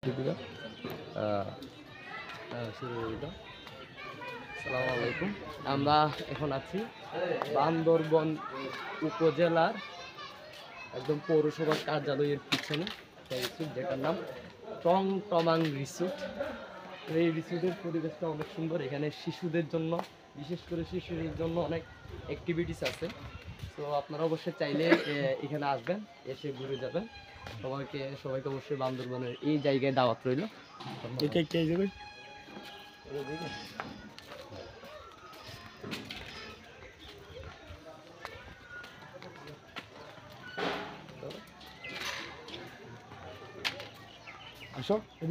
আসসালামু আলাইকুম। আমরা এখন আছি বান্দরবন উপজেলার একদম পৌরসভার কার্যালয়ের পিছনে যেটার নাম টংটমাং রিসোর্ট। এই রিসোর্টের পরিবেশটা অনেক সুন্দর। এখানে শিশুদের জন্য, বিশেষ করে শিশুদের জন্য অনেক অ্যাক্টিভিটিস আছে। তো আপনারা অবশ্যই চাইলে এখানে আসবেন, এসে ঘুরে যাবেন। সবাইকে অবশ্যই বান্দরবনের এই জায়গায় দাওয়াত রইল। এই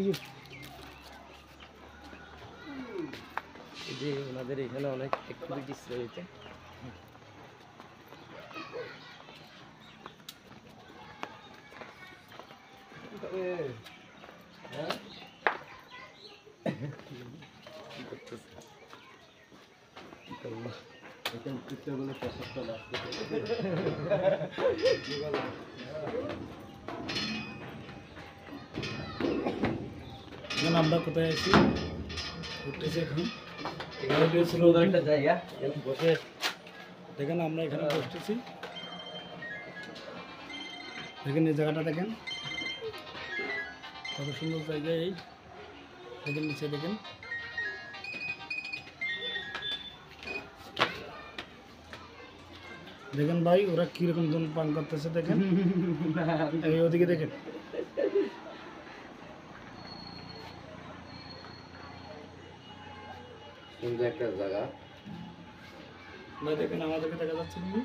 যে ওনাদের এখানে অনেক অ্যাক্টিভিটিস রয়েছে। আমরা কোথায় আছি? একটা জায়গা বসে দেখেন, আমরা এখানে বসতেছি। দেখেন এই জায়গাটা, দেখেন কত সুন্দর জায়গা। এই দেখেন নিচে, দেখেন দেখেন ভাই ওরা কিরকম ধূমপান করতেছে। দেখেন এই ওদিকে দেখেন। সুন্দর একটা জায়গা ভাই দেখেন, আমাদেরকে দেখা যাচ্ছে কিন্তু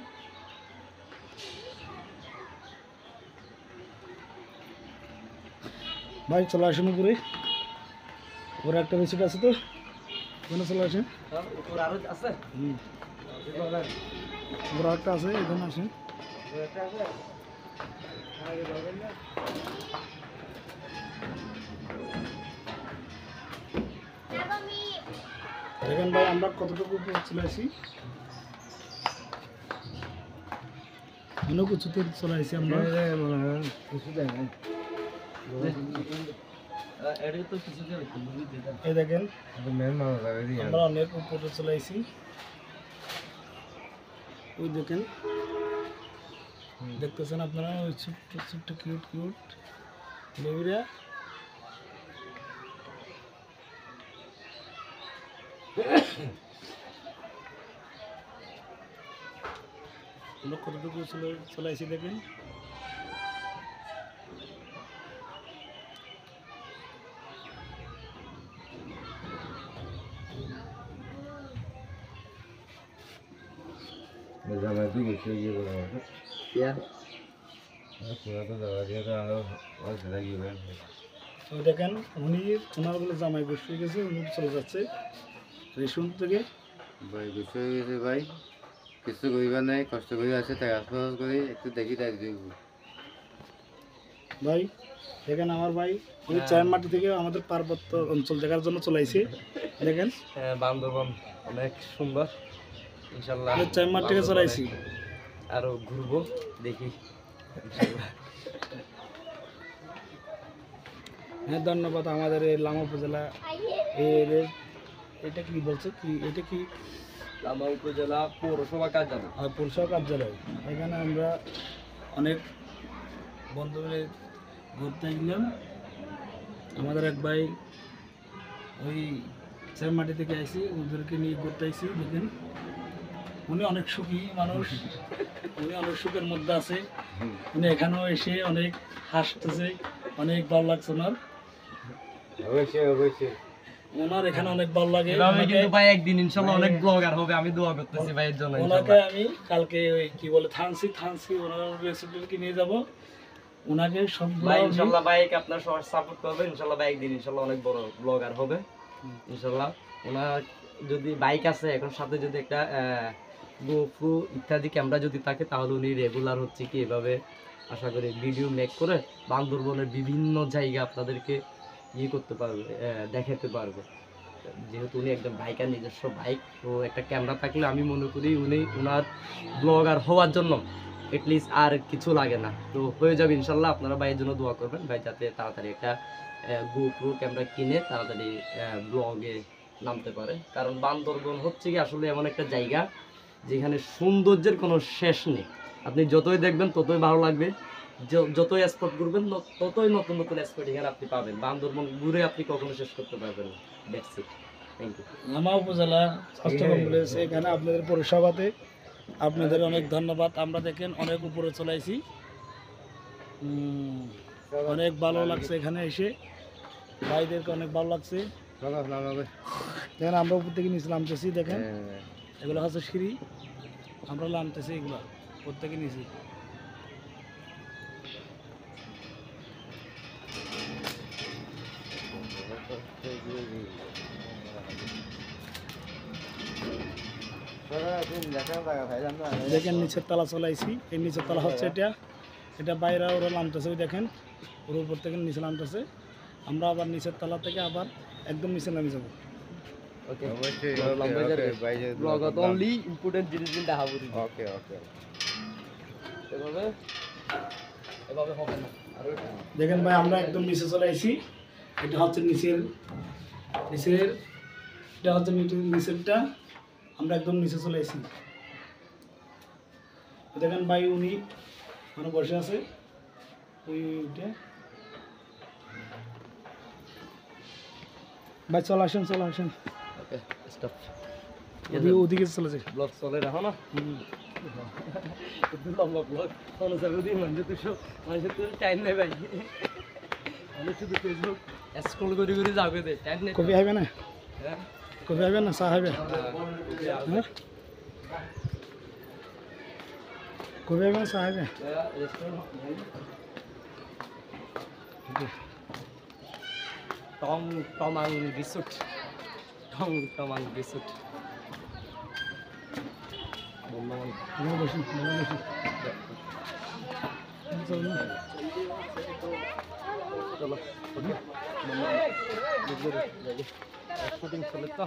ভাই চলে আসেন উপরে। উপরে একটা রিসোর্ট আছে, তো ওখানে চলে আসেন। আরো আছে, উপরে একটা আছে, এখানে আসেন। দেখেন ভাই আমরা কতটুকু উপরে চলে আসি, অনেক উঁচুতে চলে আসি আমরা। এই দেখেন আমরা অনেক উপরে চলে আসি। ওই দেখেন, দেখতেছেন আপনারা ওই ছোট্ট ছোট্ট কিউট কিউট বেবিরা। আমরা কতটুকু চলে আসি দেখেন। দেখেন ওনার বলে জামাই বসে গেছে, উনি চলে যাচ্ছে রেস্টুরেন্ট থেকে। ভাই বসে গেছে ভাই, কিছু করিবার নাই, কষ্ট করে আছে তাই আশপাশ করে একটু দেখি তাই ভাই দেখেন আমার ভাই ওই চায়মাটি থেকে আমাদের পার্বত্য অঞ্চল দেখার জন্য চলে আসি। দেখেন বান্দরবন অনেক সুন্দর। ইনশাল্লাহ চায়মাটি থেকে চলে আসি, আরো ঘুরবো, দেখি। হ্যাঁ ধন্যবাদ। আমাদের এই লামা উপজেলা এটা কি বলছে, কি এটা কি লামা উপজেলা পৌরসভা কার্যালয়। পৌরসভা কার্যালয়। এখানে আমরা অনেক বন্ধু মিলে ঘুরতে গেলাম। আমাদের এক ভাই ওই চায়মাটি থেকে আসি, ওদেরকে নিয়ে ঘুরতে আসি। দেখেন উনি অনেক সুখী মানুষ, উনি অনেক সুখের মধ্যে আছে। উনি এখানেও এসে অনেক হাসতেছে, অনেক ভালো লাগছে ওনার। ওনার এখানে অনেক ভালো লাগে। কিন্তু ভাই একদিন ইনশাআল্লাহ অনেক ব্লগার হবে, আমি দোয়া করতেছি ভাইয়ের জন্য। ওনাকে আমি কালকে ওই কি বলে থানসি ওনার রেস্টুরেন্টে নিয়ে যাব। ওনাকে সব ভাই ইনশাআল্লাহ ভাইকে আপনার সবার সাপোর্ট করবে। ইনশাআল্লাহ ভাই একদিন ইনশাআল্লাহ অনেক বড় ব্লগার হবে ইনশাআল্লাহ। ওনার যদি বাইক আছে এখন, সাথে যদি একটা গোপ্রো ইত্যাদি ক্যামেরা যদি থাকে, তাহলে উনি রেগুলার হচ্ছে কি এভাবে আশা করি ভিডিও মেক করে বান্দরবনের বিভিন্ন জায়গা আপনাদেরকে করতে পারবে, দেখাতে পারবে। যেহেতু উনি একজন বাইকার, নিজস্ব বাইক, তো একটা ক্যামেরা থাকলে আমি মনে করি উনি ওনার ব্লগার হওয়ার জন্য এটলিস্ট আর কিছু লাগে না, তো হয়ে যাবে ইনশাল্লাহ। আপনারা ভাইয়ের জন্য দোয়া করবেন, ভাই যাতে তাড়াতাড়ি একটা GoPro ক্যামেরা কিনে তাড়াতাড়ি ব্লগে নামতে পারে। কারণ বান্দরবন হচ্ছে কি আসলে এমন একটা জায়গা যেখানে সৌন্দর্যের কোনো শেষ নেই। আপনি যতই দেখবেন ততই ভালো লাগবে, যতই স্পট ঘুরবেন ততই নতুন নতুন স্পট এখানে আপনি পাবেন। বান্দরবন ঘুরে আপনি কখনো শেষ করতে পারবেন না। That's it, thank you. Lama উপজেলা স্বাস্থ্য কমপ্লেক্স, এখানে আপনাদের পৌরসভাতে আপনাদের অনেক ধন্যবাদ। আমরা দেখেন অনেক উপরে চলে আইছি, অনেক ভালো লাগছে এখানে এসে, ভাইদেরকে অনেক ভালো লাগছে। দেখেন আমরা উপর থেকে নিচে নামতেছি, দেখেন এগুলো হচ্ছে সিঁড়ি, আমরা নামতেছি এগুলো উপর থেকে নিচে। দেখেন নিচের তলা চলে আইছি, এই নিচের তলা হচ্ছে এটা বাইরে ওরা নামতেছে, ওই দেখেন ওর উপর থেকে নিচে নামতেছে। আমরা আবার নিচের তলা থেকে আবার একদম নিচে নামে যাবো। ওকে, অবশ্যই ব্লগত অনলি ইম্পর্টেন্ট জিনিস দেখাবো। ওকে ওকে এভাবে এভাবে হবে না। আর দেখেন ভাই আমরা একদম নিচে চলে আইছি, এটা হচ্ছে নিচের এটা হচ্ছে নিচেরটা, আমরা একদম নিচে চলে আইছি। দেখেন ভাই উনি মানে বসে আছে ওইটা। ভাই চলে আসেন ওকে, স্টপ। ওদিকে চলে যাই। ব্লগ চলে রাখো না, লম্বা ব্লগ অনুসারে মানুষের তো সব মানুষের তো টাইম নেই ভাই। আমি শুধু ফেসবুক স্ক্রল করে করে যাবে দে, টাইম নেই। কফি খাইবে না? হ্যাঁ, কফি খাইবে না চা খাইবে? হ্যাঁ কফি খাইবে না চা খাইবে? টমাং রিসোর্ট, টমাং রিসোর্ট। বসি চলো, ওকে, শুটিং চলে তো।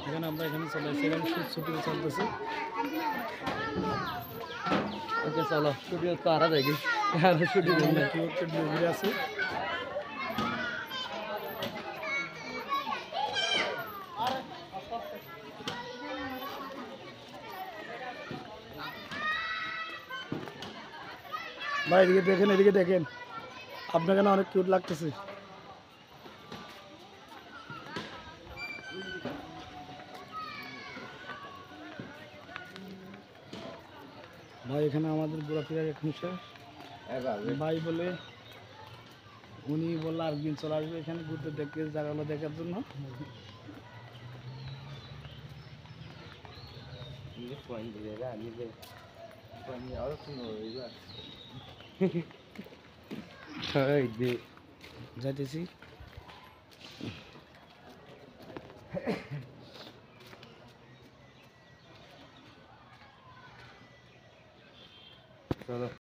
এখানে আমরা এখানে চলে আসছি, এখানে শুটিং চলতেছে। ওকে চলো, শুটিং তো আরা যাই শুটিং ঘুরে আছে। ভাই এদিকে দেখেন আপনাকে না অনেক কিউট লাগতেছে। ভাই এখানে আমাদের ঘোরাফেরা এখন শেষ। ভাই বলে উনি বললো আরেকদিন চলে আসবে এখানে ঘুরতে, দেখতে জায়গাগুলো দেখার জন্য। যাইতেছি। চলো।